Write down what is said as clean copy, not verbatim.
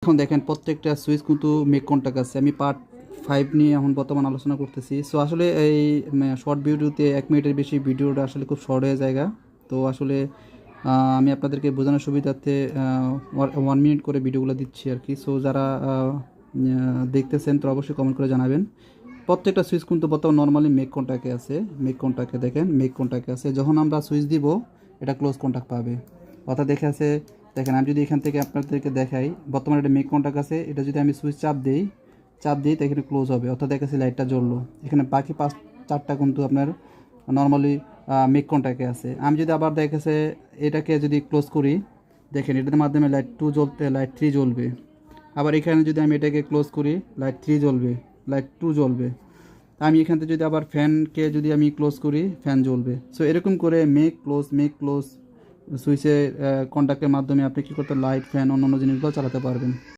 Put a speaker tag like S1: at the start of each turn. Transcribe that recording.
S1: এখন দেখেন প্রত্যেকটা সুইচ কিন্তু মেক কন্টাক্ট আছে। আমি পার্ট 5 নিয়ে এখন বর্তমান আলোচনা করতেছি। সো আসলে এই শর্ট ভিডিওতে 1 মিনিটের বেশি ভিডিওটা আসলে খুব শর্ট হয়ে যায়। তো আসলে আমি আপনাদেরকে বোঝানোর সুবিধার্থে 1 মিনিট করে ভিডিওগুলো দিচ্ছি আর কি। সো যারা দেখতেছেন তো অবশ্যই কমেন্ট করে জানাবেন। প্রত্যেকটা সুইচ কিন্তু বর্তমান নর্মালি মেক কন্টাক্টে আছে। মেক কন্টাক্টে দেখেন, মেক কন্টাক্টে আছে। যখন আমরা সুইচ দিব এটা ক্লোজ কন্টাক্ট পাবে, অর্থাৎ দেখে আছে। দেখেন আমি যদি এখান থেকে আপনাদেরকে দেখাই, বর্তমানে এটা মেক কন্টাক্ট আছে। এটা যদি আমি সুইচ চাপ দিই তো এখানে ক্লোজ হবে, অর্থাৎ দেখেছি লাইটটা জ্বললো। এখানে বাকি 4টা কিন্তু আপনার নর্মালি মেক কন্টাক্টে আছে। আমি যদি আবার দেখেছে এটাকে যদি ক্লোজ করি, দেখেন এটার মাধ্যমে লাইট 2 জ্বলতে লাইট 3 জ্বলবে। আবার এখানে যদি আমি এটাকে ক্লোজ করি লাইট 3 জ্বলবে, লাইট 2 জ্বলবে। আমি এখান থেকে যদি আবার ফ্যানকে যদি আমি ক্লোজ করি ফ্যান জ্বলবে। সো এরকম করে মেক ক্লোজ সুইচের কন্ট্যাক্টের মাধ্যমে আপনি কী করতে লাইট, ফ্যান, অন্যান্য জিনিসগুলো চালাতে পারবেন।